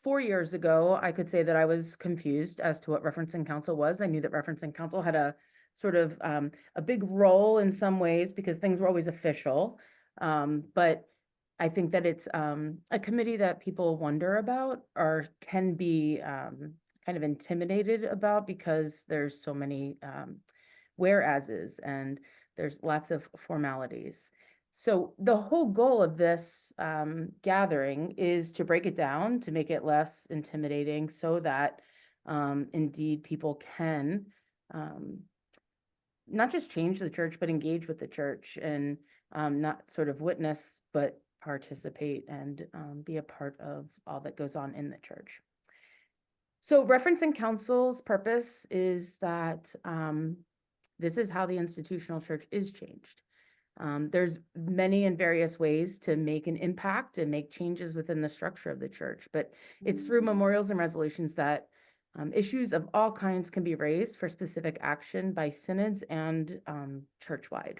4 years ago, I could say that I was confused as to what referencing counsel was. I knew that referencing counsel had a sort of a big role in some ways because things were always official. But I think that it's a committee that people wonder about or can be kind of intimidated about because there's so many whereases and there's lots of formalities. So the whole goal of this gathering is to break it down, to make it less intimidating so that indeed people can not just change the church, but engage with the church and not sort of witness, but participate and be a part of all that goes on in the church. So referencing counsel's purpose is that this is how the institutional church is changed. There's many and various ways to make an impact and make changes within the structure of the church, but it's through memorials and resolutions that issues of all kinds can be raised for specific action by synods and churchwide.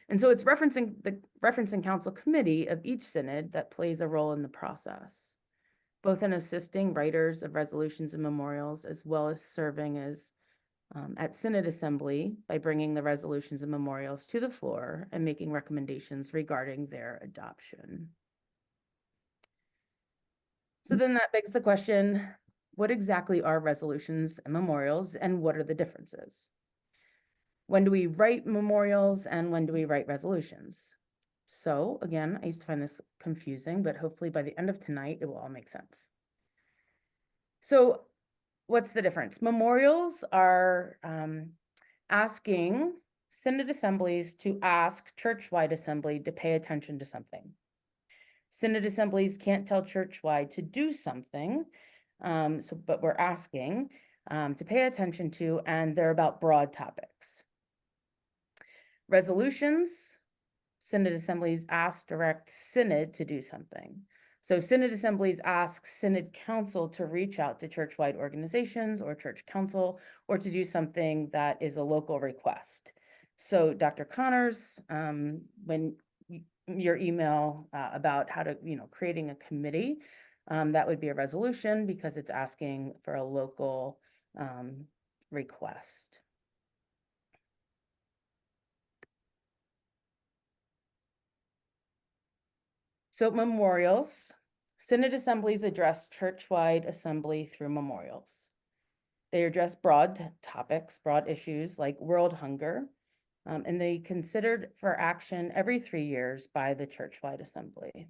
And so it's the referencing council committee of each synod that plays a role in the process, both in assisting writers of resolutions and memorials, as well as serving as at Synod Assembly by bringing the resolutions and memorials to the floor and making recommendations regarding their adoption. So then that begs the question, what exactly are resolutions and memorials, and what are the differences? When do we write memorials and when do we write resolutions? So again, I used to find this confusing, but hopefully by the end of tonight, it will all make sense. So what's the difference? Memorials are asking Synod assemblies to ask churchwide assembly to pay attention to something. Synod assemblies can't tell churchwide to do something, but we're asking to pay attention to, and they're about broad topics. Resolutions, Synod assemblies ask direct synod to do something. So Synod assemblies ask Synod Council to reach out to churchwide organizations or church council, or to do something that is a local request. So Dr. Connors, when your email about how to, creating a committee, that would be a resolution because it's asking for a local request. So memorials, Synod assemblies address churchwide assembly through memorials. They address broad topics, broad issues like world hunger, and they considered for action every 3 years by the churchwide assembly.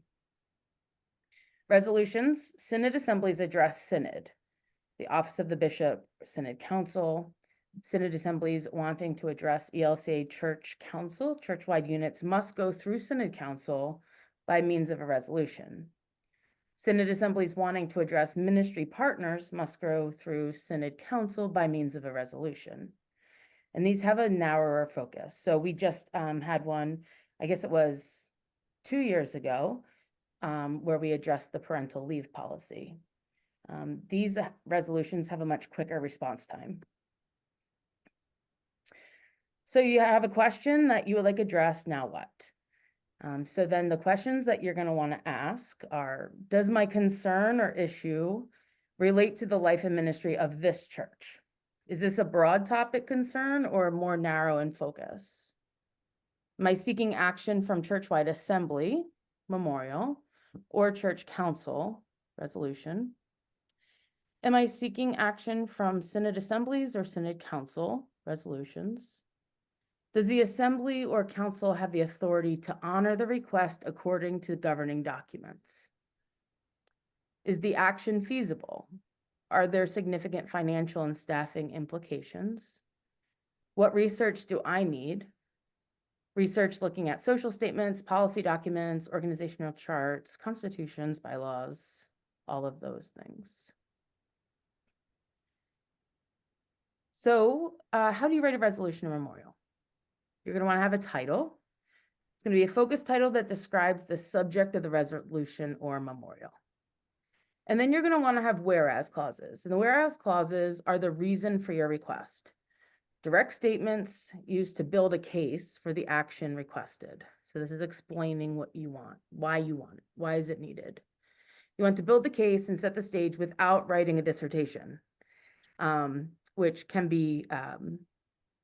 Resolutions, Synod assemblies address synod, the office of the bishop, Synod Council. Synod assemblies wanting to address ELCA church council, churchwide units must go through Synod Council by means of a resolution. Synod assemblies wanting to address ministry partners must go through Synod Council by means of a resolution. And these have a narrower focus. So we just had one, I guess it was 2 years ago, where we addressed the parental leave policy. These resolutions have a much quicker response time. So you have a question that you would like addressed, now what? So then the questions that you're going to want to ask are, does my concern or issue relate to the life and ministry of this church? Is this a broad topic concern or more narrow in focus? Am I seeking action from churchwide assembly, memorial, or church council, resolution? Am I seeking action from synod assemblies or synod council, resolutions? Does the assembly or council have the authority to honor the request according to governing documents? Is the action feasible? Are there significant financial and staffing implications? What research do I need? Research looking at social statements, policy documents, organizational charts, constitutions, bylaws, all of those things. So how do you write a resolution or memorial? You're going to want to have a title. It's going to be a focus title that describes the subject of the resolution or memorial. And then you're going to want to have whereas clauses. And the whereas clauses are the reason for your request. Direct statements used to build a case for the action requested. So this is explaining what you want, why it, why is it needed. You want to build the case and set the stage without writing a dissertation, which can be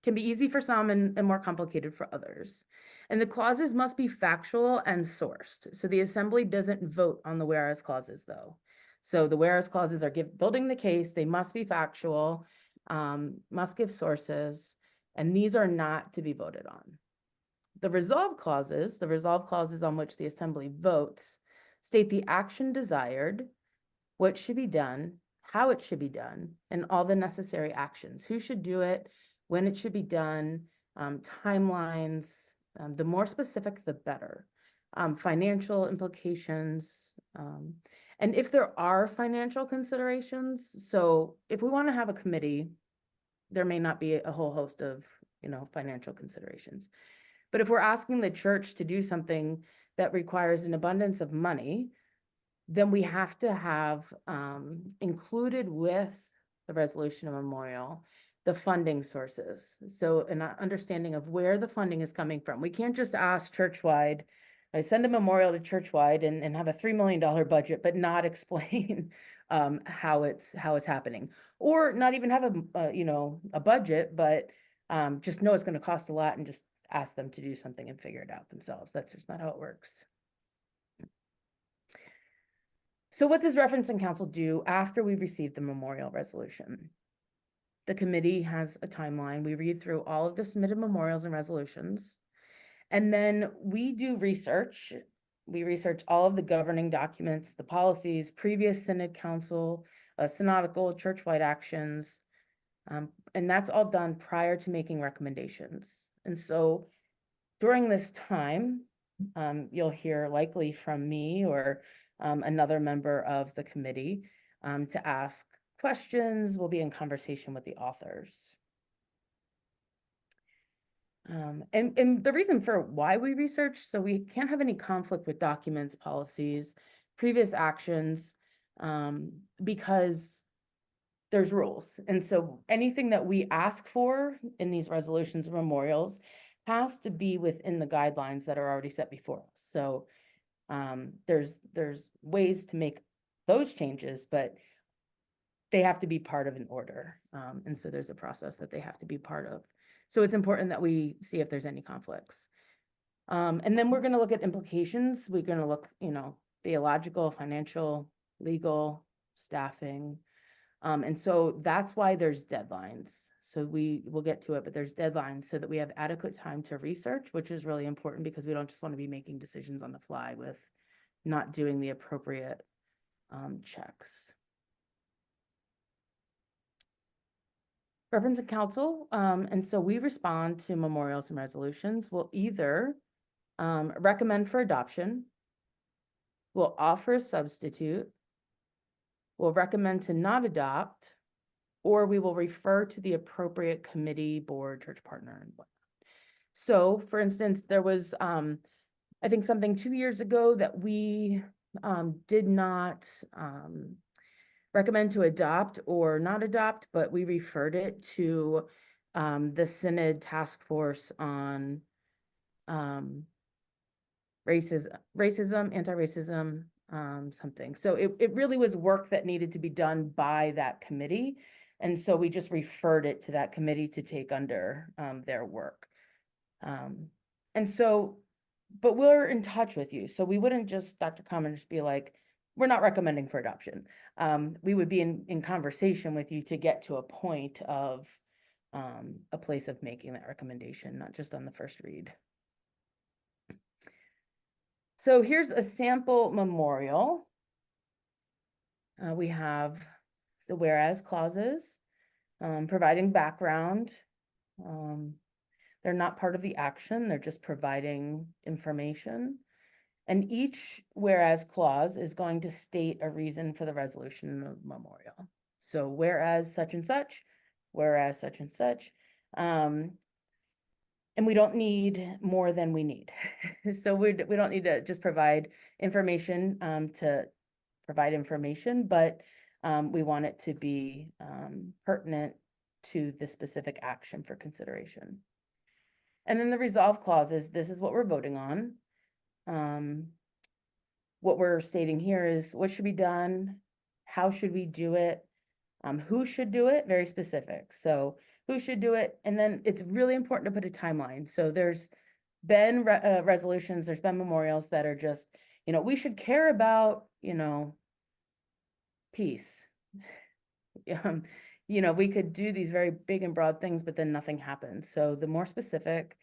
easy for some and more complicated for others. And the clauses must be factual and sourced. So the assembly doesn't vote on the whereas clauses though. So the whereas clauses are building the case, they must be factual, must give sources, and these are not to be voted on. The resolve clauses on which the assembly votes, state the action desired, what should be done, how it should be done, and all the necessary actions. Who should do it, when it should be done, timelines. The more specific, the better. Financial implications. And if there are financial considerations, so if we want to have a committee, there may not be a whole host of, financial considerations. But if we're asking the church to do something that requires an abundance of money, then we have to have included with the resolution of memorial, the funding sources. So an understanding of where the funding is coming from. We can't just ask churchwide, I send a memorial to churchwide and have a $3 million budget, but not explain how it's happening. Or not even have a budget, but just know it's going to cost a lot and just ask them to do something and figure it out themselves. That's just not how it works. So what does Reference and Counsel do after we receive the memorial resolution? The committee has a timeline. We read through all of the submitted memorials and resolutions, and then we do research. We research all of the governing documents, the policies, previous Synod Council, synodical, churchwide actions, and that's all done prior to making recommendations. And so during this time, you'll hear likely from me or another member of the committee to ask questions. We'll be in conversation with the authors. And the reason for why we research, so we can't have any conflict with documents, policies, previous actions, because there's rules. And so anything that we ask for in these resolutions and memorials has to be within the guidelines that are already set before us. So there's ways to make those changes, but they have to be part of an order. And so there's a process that they have to be part of. So it's important that we see if there's any conflicts. And then we're going to look at implications. We're going to look, theological, financial, legal, staffing. And so that's why there's deadlines. So we will get to it, but there's deadlines so that we have adequate time to research, which is really important because we don't just want to be making decisions on the fly with not doing the appropriate checks. Reference and Counsel, and so we respond to memorials and resolutions. We'll either recommend for adoption, we'll offer a substitute, we'll recommend to not adopt, or we will refer to the appropriate committee, board, church partner, and whatnot. So, for instance, there was, I think something 2 years ago that we did not recommend to adopt or not adopt, but we referred it to the Synod Task Force on racism, anti-racism, something. So it really was work that needed to be done by that committee. And so we just referred it to that committee to take under their work. And so, but we're in touch with you. So we wouldn't just, Dr. Common, just be like, we're not recommending for adoption. We would be in conversation with you to get to a point of a place of making that recommendation, not just on the first read. So here's a sample memorial. We have the whereas clauses, providing background. They're not part of the action, they're just providing information. And each whereas clause is going to state a reason for the resolution of the memorial. So whereas such and such, whereas such and such. And we don't need more than we need. So we don't need to just provide information to provide information, but we want it to be pertinent to the specific action for consideration. And then the resolve clauses, this is what we're voting on. what we're stating here is what should be done, how should we do it, who should do it, very specific. So who should do it, and then it's really important to put a timeline. So there's been resolutions, there's been memorials that are just, we should care about, peace. We could do these very big and broad things, but then nothing happens. So the more specific,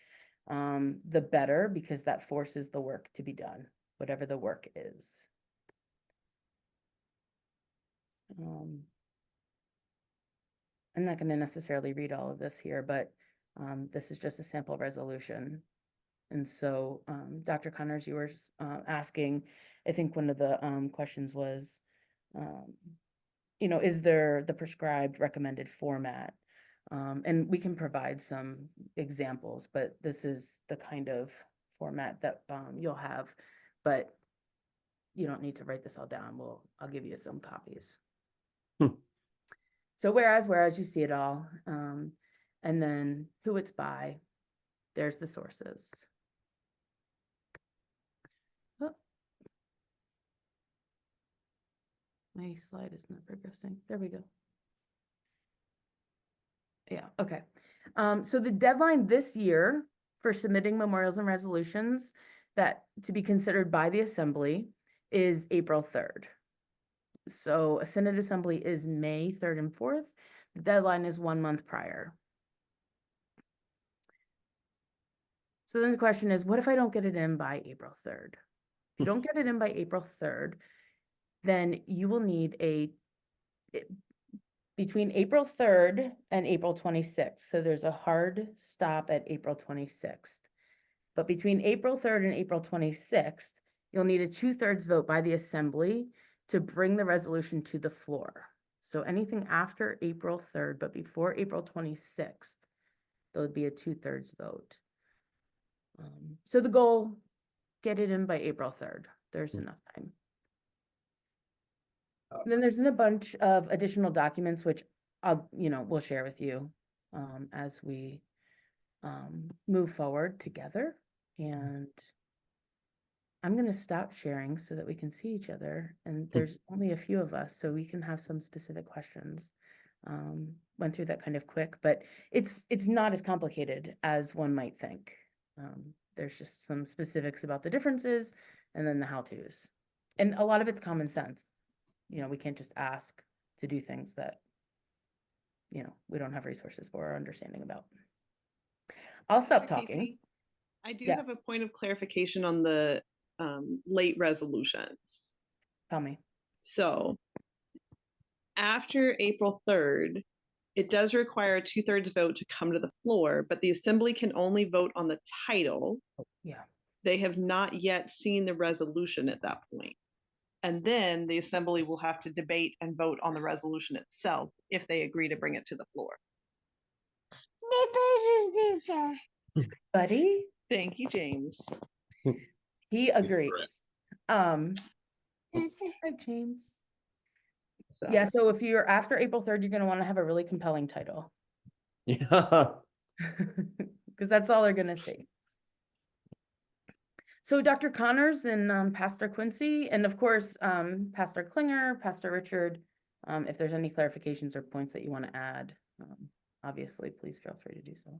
the better, because that forces the work to be done, whatever the work is. I'm not going to necessarily read all of this here, but this is just a sample resolution. And so, Dr. Connors, you were asking, I think one of the questions was, is there the prescribed recommended format? And we can provide some examples, but this is the kind of format that you'll have, but you don't need to write this all down. I'll give you some copies. So whereas you see it all, and then who it's by, there's the sources. Oh. My slide is not progressing. There we go. Yeah, okay. So the deadline this year for submitting memorials and resolutions that to be considered by the Assembly is April 3rd. So a Synod Assembly is May 3rd and 4th. The deadline is 1 month prior. So then the question is, what if I don't get it in by April 3rd? If you don't get it in by April 3rd, then you will need between April 3rd and April 26th. So there's a hard stop at April 26th. But between April 3rd and April 26th, you'll need a 2/3 vote by the Assembly to bring the resolution to the floor. So anything after April 3rd, but before April 26th, there would be a 2/3 vote. So the goal, get it in by April 3rd. There's enough time. Then there's a bunch of additional documents, which we'll share with you as we move forward together. And I'm going to stop sharing so that we can see each other. And there's only a few of us, so we can have some specific questions. Went through that kind of quick, but it's not as complicated as one might think. There's just some specifics about the differences and then the how-tos. And a lot of it's common sense. We can't just ask to do things that, we don't have resources for or understanding about. I'll stop talking. Casey, I do have a point of clarification on the late resolutions. Tell me. So after April 3rd, it does require a 2/3 vote to come to the floor, but the Assembly can only vote on the title. Yeah. They have not yet seen the resolution at that point. And then the Assembly will have to debate and vote on the resolution itself if they agree to bring it to the floor. Buddy? Thank you, James. He agrees. Hi, James. So. Yeah, so if you're after April 3rd, you're going to want to have a really compelling title. Yeah. Because that's all they're going to see. So Dr. Connors and Pastor Quincy, and of course, Pastor Klinger, Pastor Richard, if there's any clarifications or points that you want to add, obviously, please feel free to do so.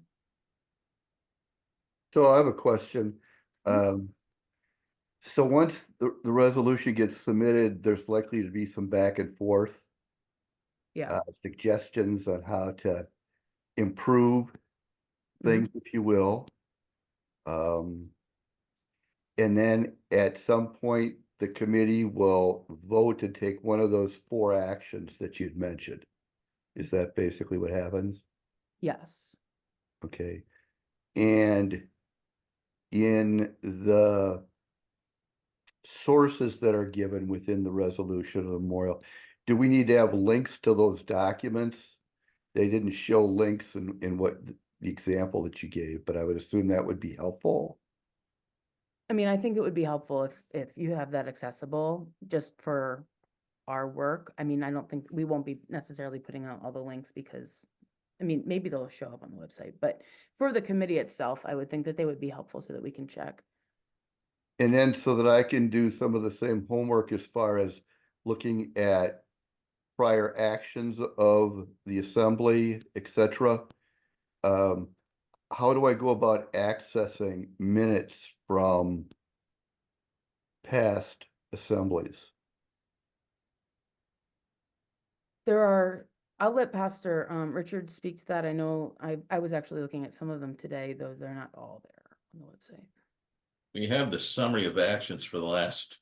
So I have a question. So once the resolution gets submitted, there's likely to be some back and forth. Yeah. Suggestions on how to improve things, if you will. And then at some point, the committee will vote to take one of those 4 actions that you'd mentioned. Is that basically what happens? Yes. Okay. And in the sources that are given within the resolution of the memorial, do we need to have links to those documents? They didn't show links in what the example that you gave, but I would assume that would be helpful. I mean, I think it would be helpful if you have that accessible just for our work. I mean, I don't think we won't be necessarily putting out all the links because, I mean, maybe they'll show up on the website, but for the committee itself, I would think that they would be helpful so that we can check. And then so that I can do some of the same homework as far as looking at prior actions of the assembly, etc. How do I go about accessing minutes from past assemblies? I'll let Pastor Richard speak to that. I know I was actually looking at some of them today, though they're not all there on the website. We have the summary of actions for the last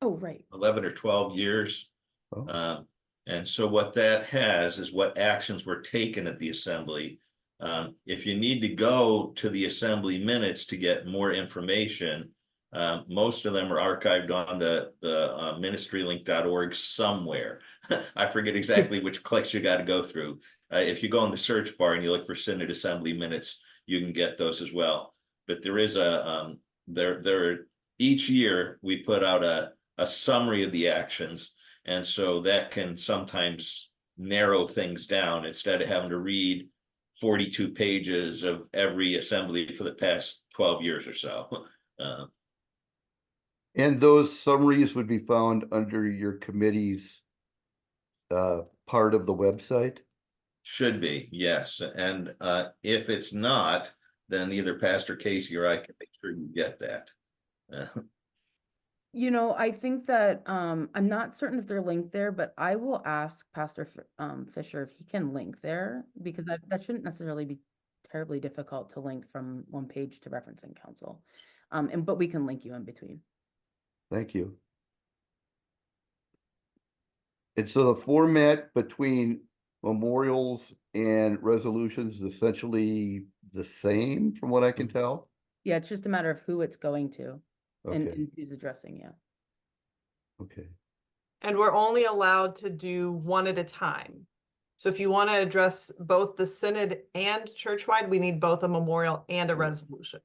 Oh, right. 11 or 12 years. Oh. And so what that has is what actions were taken at the assembly. If you need to go to the assembly minutes to get more information, most of them are archived on the ministrylink.org somewhere. I forget exactly which clicks you got to go through. If you go in the search bar and you look for Synod Assembly minutes, you can get those as well. But there is each year we put out a summary of the actions. And so that can sometimes narrow things down instead of having to read 42 pages of every assembly for the past 12 years or so. And those summaries would be found under your committee's part of the website? Should be, yes. And if it's not, then either Pastor Casey or I can make sure you get that. You know, I think that I'm not certain if they're linked there, but I will ask Pastor Fisher if he can link there, because that shouldn't necessarily be terribly difficult to link from one page to referencing counsel. But we can link you in between. Thank you. And so the format between memorials and resolutions is essentially the same from what I can tell? Yeah, it's just a matter of who it's going to and Okay, who's addressing you. okay. And we're only allowed to do one at a time. So if you want to address both the synod and churchwide, we need both a memorial and a resolution.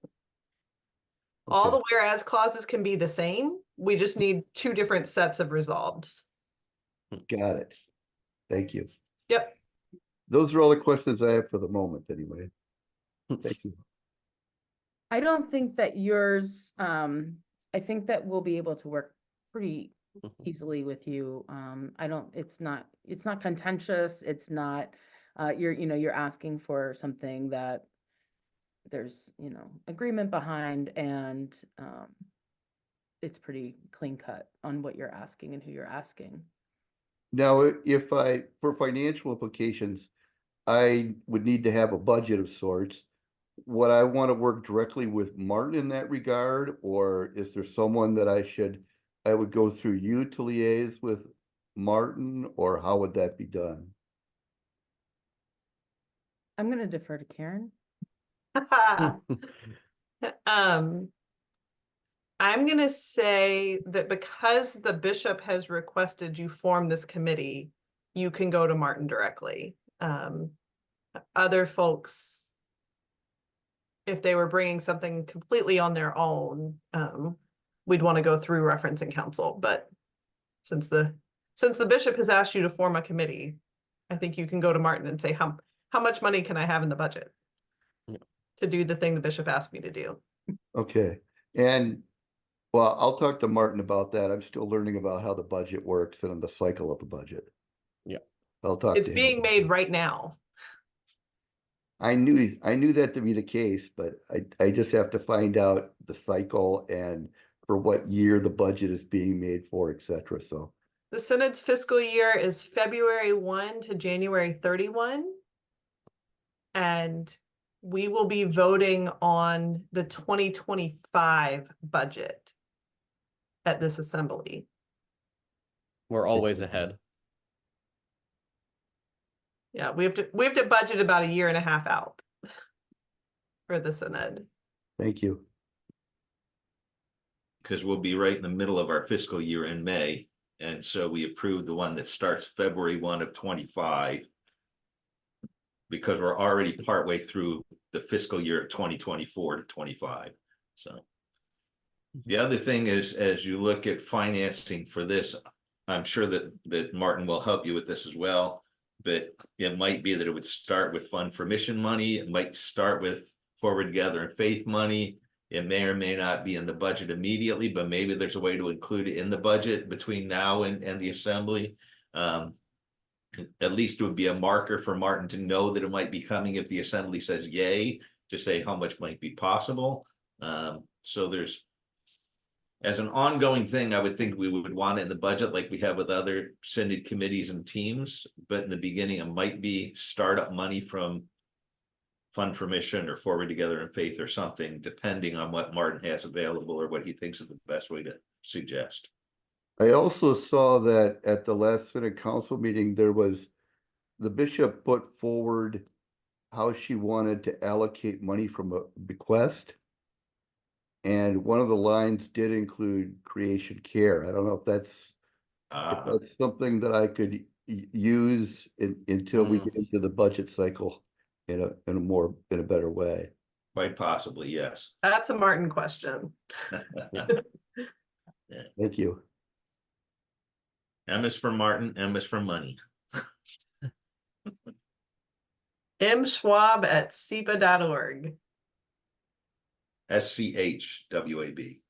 All the Okay. whereas clauses can be the same. We just need two different sets of resolveds. Got it. Thank you. Yep. Those are all the questions I have for the moment anyway. Thank you. I don't think that yours, I think that we'll be able to work pretty easily with you. It's not contentious. It's not, you're asking for something that there's, agreement behind, and it's pretty clean cut on what you're asking and who you're asking. Now, for financial implications, I would need to have a budget of sorts. Would I want to work directly with Martin in that regard, or is there someone that I would go through you to liaise with Martin, or how would that be done? I'm going to defer to Karen. I'm going to say that because the bishop has requested you form this committee, you can go to Martin directly. Other folks, if they were bringing something completely on their own, we'd want to go through referencing counsel. But since the bishop has asked you to form a committee, I think you can go to Martin and say, how much money can I have in the budget to do the thing the bishop asked me to do? Okay, and well, I'll talk to Martin about that. I'm still learning about how the budget works and the cycle of the budget. Yeah. I'll talk It's to him being about made that. right now. I knew that to be the case, but I just have to find out the cycle and for what year the budget is being made for, et cetera. So The synod's fiscal year is February 1 to January 31. And we will be voting on the 2025 budget at this assembly. We're always ahead. Yeah, we have to budget about a year and a half out for the synod. thank you. Because we'll be right in the middle of our fiscal year in May. And so we approved the one that starts February 1 of 25. Because we're already partway through the fiscal year of 2024 to 25. So the other thing is, as you look at financing for this, I'm sure that Martin will help you with this as well. But it might be that it would start with Fund for Mission money. It might start with Forward Together and Faith money. It may or may not be in the budget immediately, but maybe there's a way to include it in the budget between now and the assembly. At least it would be a marker for Martin to know that it might be coming if the assembly says yay, to say how much might be possible. So there's, as an ongoing thing, I would think we would want it in the budget like we have with other Synod committees and teams, but in the beginning, it might be startup money from Fund for Mission or Forward Together in Faith or something, depending on what Martin has available or what he thinks is the best way to suggest. I also saw that at the last Synod Council meeting, the bishop put forward how she wanted to allocate money from a bequest. And one of the lines did include creation care. I don't know if that's something that I could use until we get into the budget cycle in a better way. Quite possibly, yes. That's a Martin question. Thank you. M is for Martin, M is for money. mschwab@sepa.org. SCHWAB.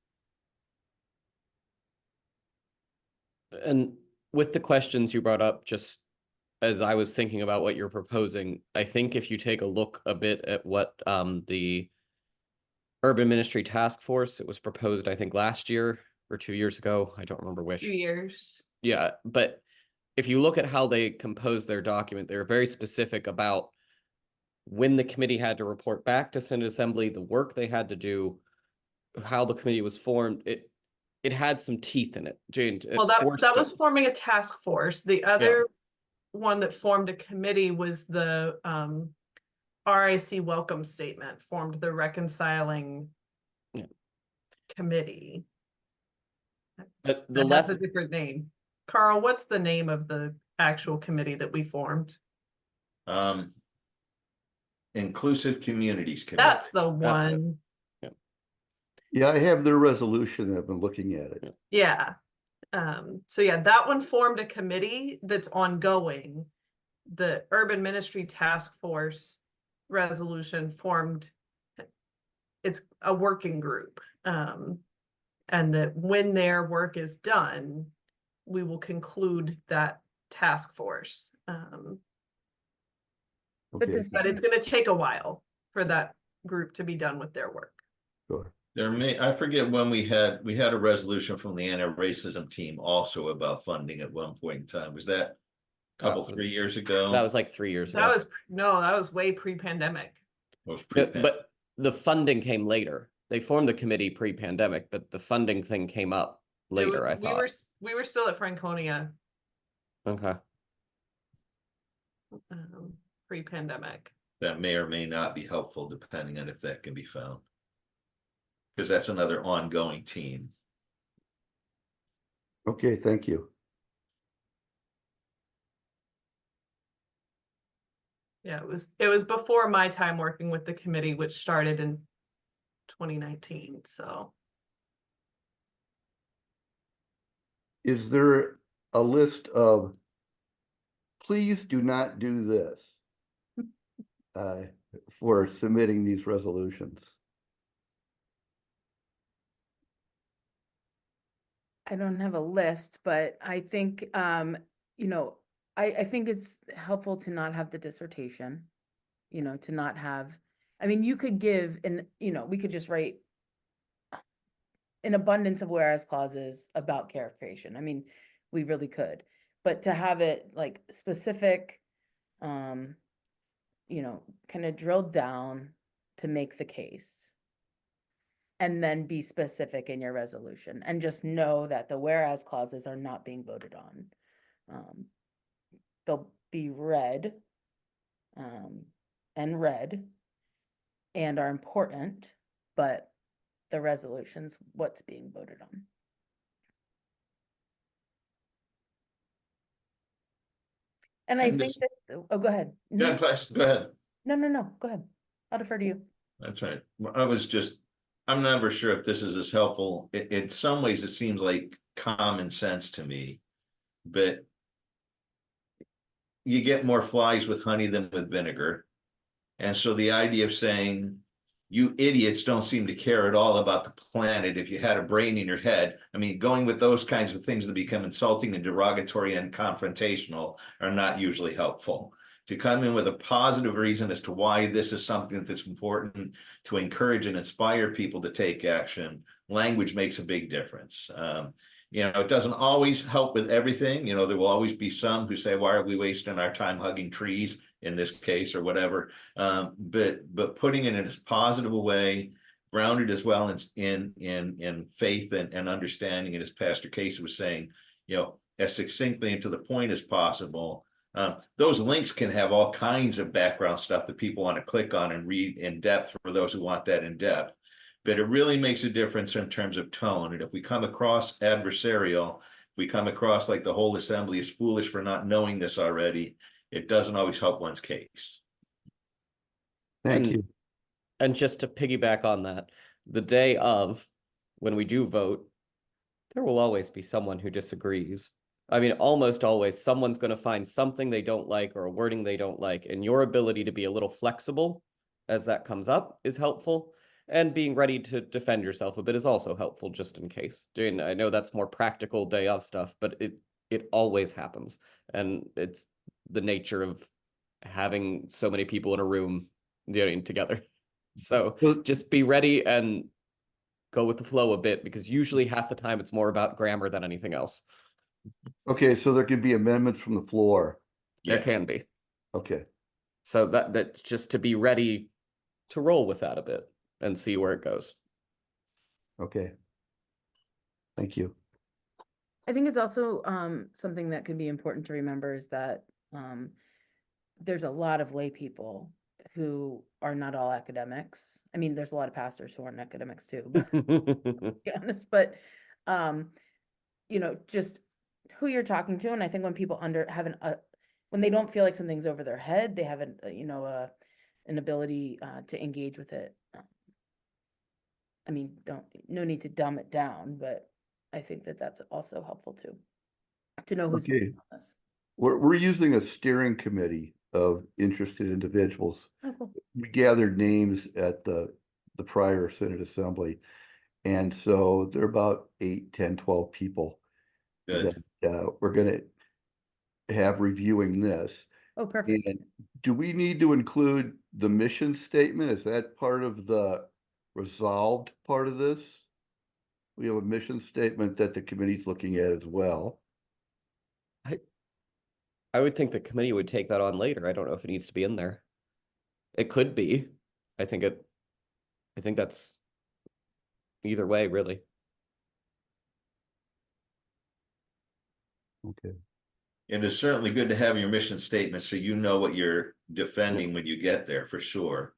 And with the questions you brought up, just as I was thinking about what you're proposing, I think if you take a look a bit at what the Urban Ministry Task Force, it was proposed, I think, last year or 2 years ago. I don't remember which. 2 years. Yeah, but if you look at how they composed their document, they were very specific about when the committee had to report back to Synod Assembly, the work they had to do, how the committee was formed. It had some teeth in it. Jane, Well, that was forming a task force. The other one that formed a committee was the RIC welcome statement, formed the reconciling committee. But That has a different name. Carl, what's the name of the actual committee that we formed? Inclusive Communities Committee. That's the That's it. one. Yeah, I have their resolution. I've been looking at it. Yeah. So yeah, that one formed a committee that's ongoing. The Urban Ministry Task Force resolution formed, it's a working group. And that when their work is done, we will conclude that task force. But Okay, But it's going to take a while for that group to be done with their work. sure. I forget when we had a resolution from the anti-racism team also about funding at one point in time. Was that a couple, 3 years ago? That was like 3 years ago. That was way pre-pandemic. But the funding came later. They formed the committee pre-pandemic, but the funding thing came up later, I thought. We were still at Franconia Okay. pre-pandemic. That may or may not be helpful depending on if that can be found. Because that's another ongoing team. Okay, thank you. Yeah, it was before my time working with the committee, which started in 2019. So Is there a list of, please do not do this for submitting these resolutions? I don't have a list, but I think, I think it's helpful to not have the dissertation, to not have, you could give, we could just write an abundance of whereas clauses about care creation. We really could, but to have it like specific, kind of drilled down to make the case. And then be specific in your resolution and just know that the whereas clauses are not being voted on. They'll be read and read and are important, but the resolution's what's being voted on. And I think that, oh, go ahead. Yeah, go ahead. No, go ahead. I'll defer to you. That's right. I'm never sure if this is as helpful. In some ways, it seems like common sense to me, but you get more flies with honey than with vinegar. And so the idea of saying you idiots don't seem to care at all about the planet if you had a brain in your head. I mean, going with those kinds of things that become insulting and derogatory and confrontational are not usually helpful. To come in with a positive reason as to why this is something that's important to encourage and inspire people to take action, language makes a big difference. It doesn't always help with everything. There will always be some who say, why are we wasting our time hugging trees in this case or whatever? But putting it in a positive way, grounded as well in faith and understanding, and as Pastor Casey was saying, as succinctly and to the point as possible. Those links can have all kinds of background stuff that people want to click on and read in depth for those who want that in depth. But it really makes a difference in terms of tone. And if we come across adversarial, we come across like the whole assembly is foolish for not knowing this already, it doesn't always help one's case. Thank you. And just to piggyback on that, the day of, when we do vote, there will always be someone who disagrees. I mean, almost always someone's going to find something they don't like or a wording they don't like, and your ability to be a little flexible as that comes up is helpful, and being ready to defend yourself a bit is also helpful, just in case. And I know that's more practical day of stuff, but it always happens, and it's the nature of having so many people in a room doing together. So just be ready and go with the flow a bit, because usually half the time it's more about grammar than anything else. Okay, so there could be amendments from the floor. There can be. Okay. So that's just to be ready to roll with that a bit and see where it goes. Okay. Thank you. I think it's also something that can be important to remember is that there's a lot of lay people who are not all academics. I mean, there's a lot of pastors who aren't academics too, but to be honest, but just who you're talking to. And I think when people when they don't feel like something's over their head, they have an ability to engage with it. I mean, no need to dumb it down, but I think that that's also helpful too, to know who's Okay. on this. We're using a steering committee of interested individuals. Oh, cool. We gathered names at the prior Synod Assembly. And so there are about 8, 10, 12 people Good. that we're going to have reviewing this. Oh, perfect. And do we need to include the mission statement? Is that part of the resolved part of this? We have a mission statement that the committee's looking at as well. I would think the committee would take that on later. I don't know if it needs to be in there. It could be. I think that's either way, really. Okay. And it's certainly good to have your mission statement so you know what you're defending when you get there, for sure.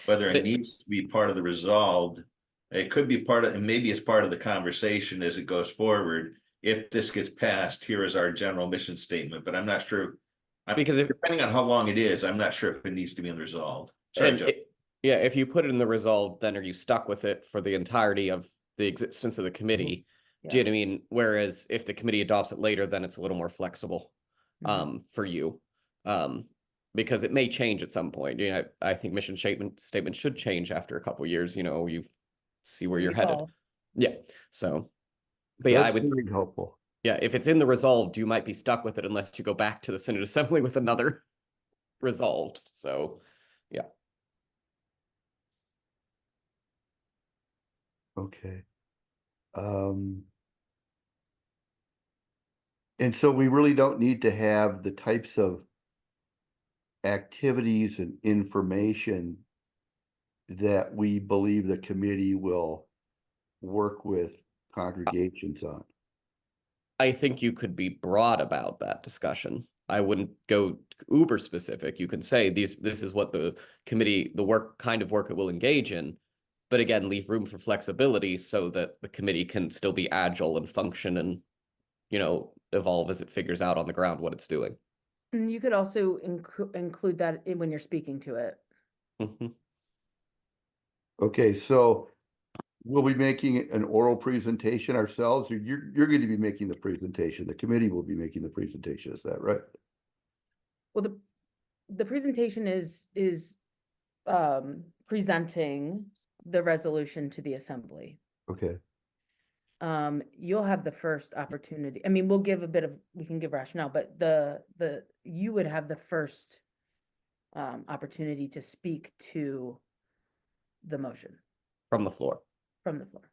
Whether it needs to be part of the resolved, it could be part of, and maybe it's part of the conversation as it goes forward. If this gets passed, here is our general mission statement, but I'm not sure. Because depending on how long it is, I'm not sure if it needs to be in resolved. Sorry, Joe. Yeah, if you put it in the resolved, then are you stuck with it for the entirety of the existence of the committee? Yeah. Do you know what I mean? Whereas if the committee adopts it later, then it's a little more flexible for you. Because it may change at some point. I think mission statement should change after a couple of years, you see where you're headed. Yeah. So, but yeah, I would be helpful. Yeah, if it's in the resolved, you might be stuck with it unless you go back to the Synod Assembly with another resolved. So, yeah. Okay. And so we really don't need to have the types of activities and information that we believe the committee will work with congregations on. I think you could be broad about that discussion. I wouldn't go uber specific. You can say this is what the committee, the kind of work it will engage in, but again, leave room for flexibility so that the committee can still be agile and function and, evolve as it figures out on the ground what it's doing. And you could also include that when you're speaking to it. Mm-hmm. Okay, so we'll be making an oral presentation ourselves, or you're going to be making the presentation. The committee will be making the presentation. Is that right? Well, the presentation is presenting the resolution to the assembly. Okay, You'll have the first opportunity. I mean, we can give rationale, but you would have the first opportunity to speak to the motion From the floor. from the floor.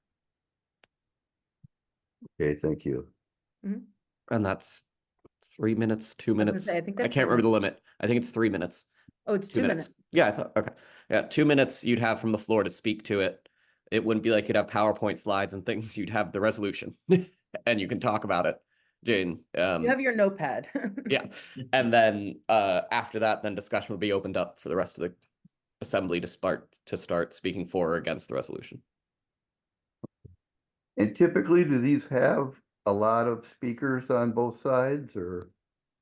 okay, thank you. And that's 3 minutes, 2 I was gonna minutes. say, I think I that's can't 3 remember the minutes. limit. I think it's 3 minutes. Oh, it's 2 2 minutes. Yeah, I thought, okay. Yeah, 2 minutes you'd have from the floor to speak to it. It wouldn't be like you'd have PowerPoint slides and things. You'd have the resolution and you can talk about it, Jane. You have your notepad. Yeah. And then after that, then discussion would be opened up for the rest of the assembly to start speaking for or against the resolution. And typically, do these have a lot of speakers on both sides, or?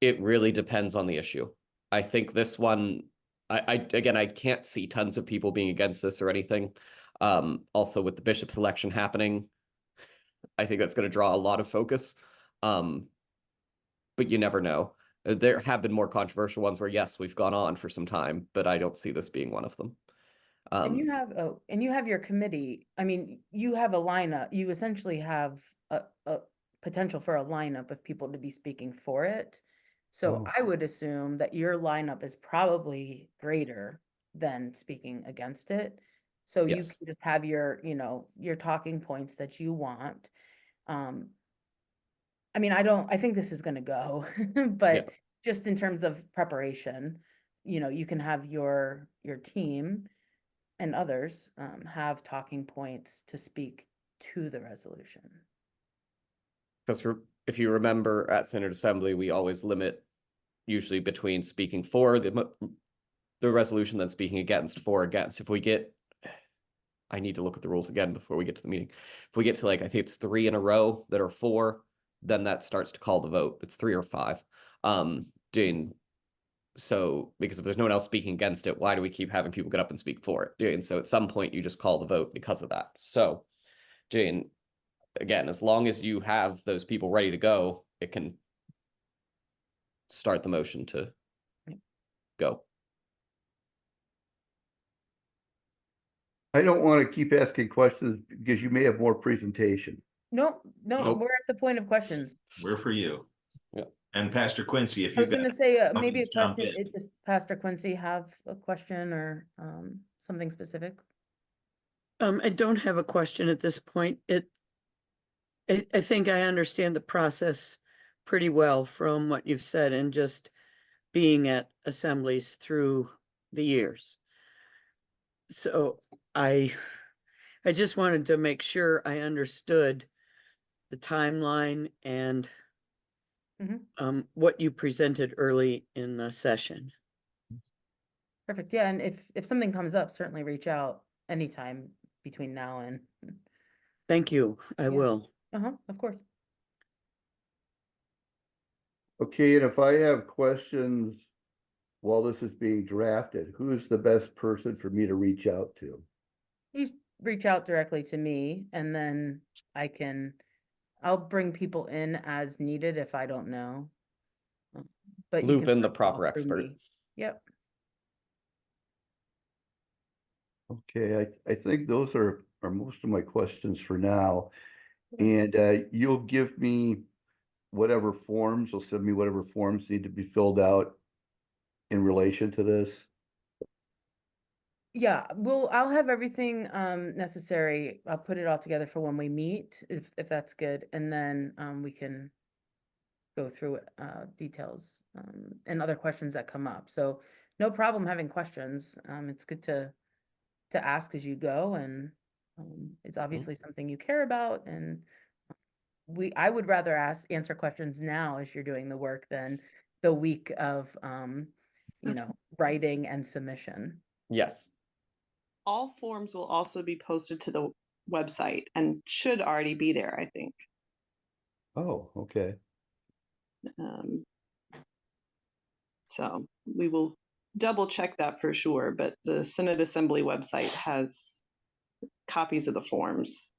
It really depends on the issue. I think this one, again, I can't see tons of people being against this or anything. Also with the bishop's election happening, I think that's going to draw a lot of focus. But you never know. There have been more controversial ones where, yes, we've gone on for some time, but I don't see this being one of them. And you have your committee. I mean, you have a lineup. You essentially have a potential for a lineup of people to be speaking for it. So Oh. I would assume that your lineup is probably greater than speaking against it. So you Yes. can just have your, your talking points that you want. I mean, I think this is gonna go, but Yeah. just in terms of preparation, you can have your team and others have talking points to speak to the resolution. Because if you remember at Synod Assembly, we always limit usually between speaking for the resolution, then speaking against, for, against. If we get, I need to look at the rules again before we get to the meeting. If we get to I think it's 3 in a row that are for, then that starts to call the vote. It's 3 or 5. Jane, so because if there's no one else speaking against it, why do we keep having people get up and speak for it? And so at some point you just call the vote because of that. So Jane, again, as long as you have those people ready to go, it can start the motion to go. I don't want to keep asking questions because you may have more presentation. No, Nope. we're at the point of questions. We're for you. Yeah. And Pastor Quincy, if I you've was got. gonna say, maybe a comments, jump question, in. does Pastor Quincy have a question or something specific? I don't have a question at this point. I think I understand the process pretty well from what you've said and just being at assemblies through the years. So I just wanted to make sure I understood the timeline and what you presented early in the session. Perfect. Yeah, and if something comes up, certainly reach out anytime between now and. Thank you. I will. Of course. Okay, and if I have questions while this is being drafted, who is the best person for me to reach out to? You reach out directly to me and then I'll bring people in as needed if I don't know. But you Loop can in the first call proper through expert. me. Yep. Okay, I think those are most of my questions for now. And you'll give me whatever forms, you'll send me whatever forms need to be filled out in relation to this. Yeah, I'll have everything necessary. I'll put it all together for when we meet, if that's good, and then we can go through details and other questions that come up. So no problem having questions. It's good to ask as you go, and it's obviously something you care about, and I would rather answer questions now as you're doing the work than the week of writing and submission. Yes. All forms will also be posted to the website and should already be there, I think. Oh, okay. So we will double check that for sure, but the Synod Assembly website has copies of the forms.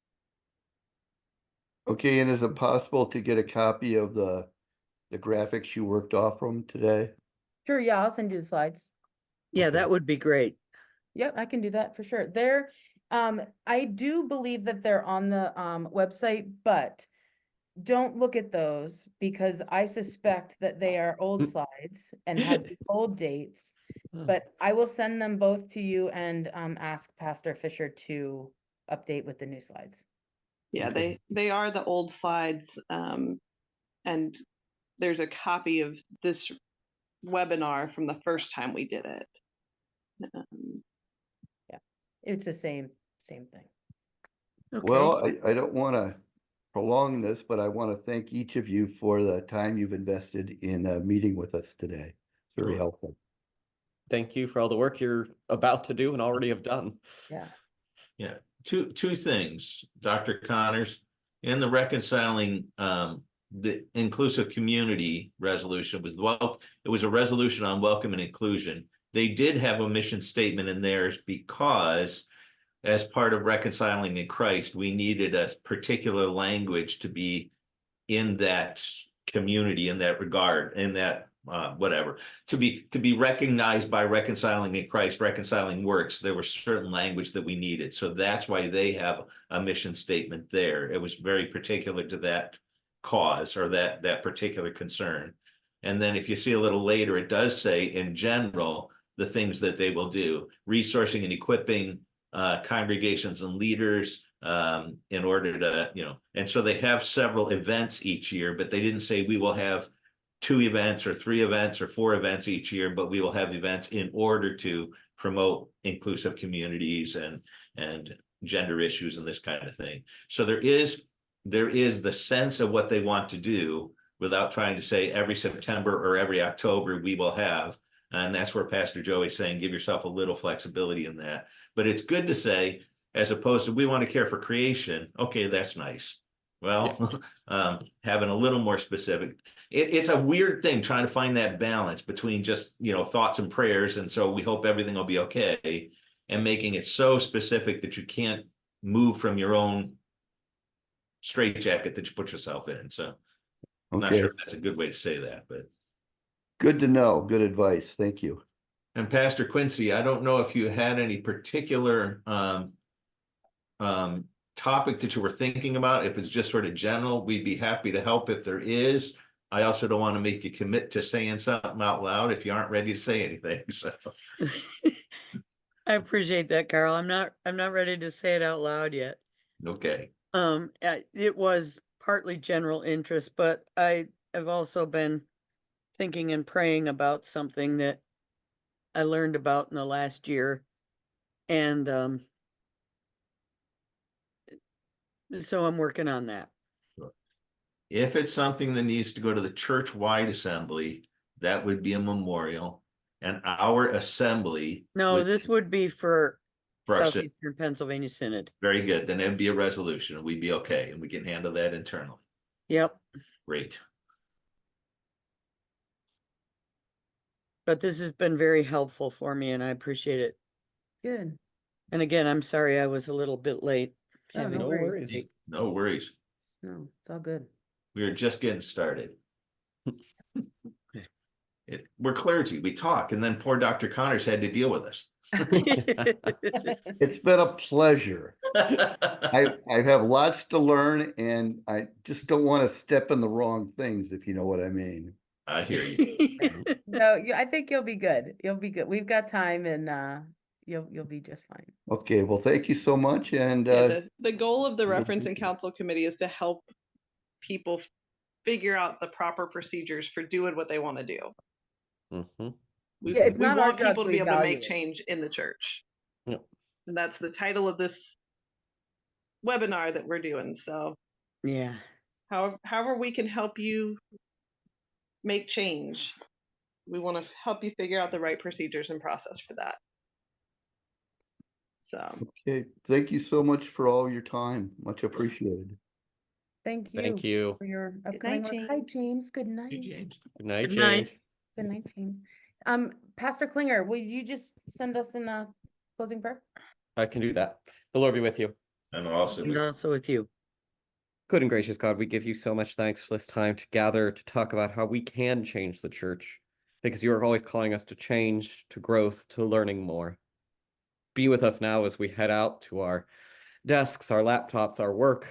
Okay, and is it possible to get a copy of the graphics you worked off from today? Sure, yeah, I'll send you the slides. Yeah, Okay. that would be great. Yep, I can do that for sure. They're I do believe that they're on the website, but don't look at those because I suspect that they are old slides and have the old dates. But I will send them both to you and ask Pastor Fisher to update with the new slides. Yeah, they are the old slides, and there's a copy of this webinar from the first time we did it. It's the same thing. Okay. Well, I don't want to prolong this, but I want to thank each of you for the time you've invested in meeting with us today. It's very Sure. helpful. Thank you for all the work you're about to do and already have done. Yeah. Yeah, two things, Dr. Connors, in the reconciling the inclusive community resolution was it was a resolution on welcome and inclusion. They did have a mission statement in theirs because as part of reconciling in Christ, we needed a particular language to be in that community, in that regard, in that whatever, to be recognized by reconciling in Christ, reconciling works. There was certain language that we needed. So that's why they have a mission statement there. It was very particular to that cause or that particular concern. And then if you see a little later, it does say in general, the things that they will do, resourcing and equipping congregations and leaders in order to, and so they have several events each year, but they didn't say we will have 2 events or 3 events or 4 events each year, but we will have events in order to promote inclusive communities and gender issues and this kind of thing. So there is the sense of what they want to do without trying to say every September or every October we will have. And that's where Pastor Joey's saying, give yourself a little flexibility in that. But it's good to say, as opposed to we want to care for creation. Okay, that's nice. Well, having a little more specific. It's a weird thing trying to find that balance between just, thoughts and prayers. And so we hope everything will be okay. And making it so specific that you can't move from your own straitjacket that you put yourself in. So I'm not sure if that's a good way to say that, but. Good to know. Good advice. Thank you. And Pastor Quincy, I don't know if you had any particular topic that you were thinking about. If it's just sort of general, we'd be happy to help if there is. I also don't want to make you commit to saying something out loud if you aren't ready to say anything. So I appreciate that, Carl. I'm not ready to say it out loud yet. okay. It was partly general interest, but I have also been thinking and praying about something that I learned about in the last year. And so I'm working on that. If it's something that needs to go to the church-wide assembly, that would be a memorial. And our assembly. No, this would be for our Southeastern Pennsylvania Synod. Very good. Then it'd be a resolution and we'd be okay. And we can handle that internally. Yep. Great. But this has been very helpful for me and I appreciate it. Good. And again, I'm sorry I was a little bit late. Oh, no worries. No worries. No, it's all good. We were just getting started. We're clergy. We talk, and then poor Dr. Connors had to deal with us. It's been a pleasure. I have lots to learn, and I just don't want to step in the wrong things, if you know what I mean. I hear you. No, I think you'll be good. You'll be good. We've got time, and you'll be just fine. Okay, well, thank you so much. And the goal of the Reference and Counsel Committee is to help people figure out the proper procedures for doing what they want to do. Mm-hmm. We It's not our want job people to be able to make evaluate. change in the church. Yep. And that's the title of this webinar that we're doing. So Yeah. however we can help you make change, we want to help you figure out the right procedures and process for that. So okay, thank you so much for all your time. Much appreciated. Thank you. Thank you. For your night, upcoming work. Hi, James. James. Good night. Hey, James. Good night, Good night. James. Good night, James. Pastor Klinger, will you just send us in a closing prayer? I can do that. The Lord be with you. And also, And also with you. Good and gracious God, we give you so much thanks for this time to gather to talk about how we can change the church, because you are always calling us to change, to growth, to learning more. be with us now as we head out to our desks, our laptops, our work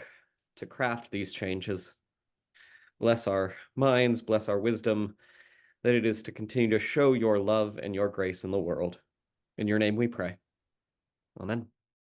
to craft these changes. Bless our minds, bless our wisdom, that it is to continue to show your love and your grace in the world. In your name we pray. Amen.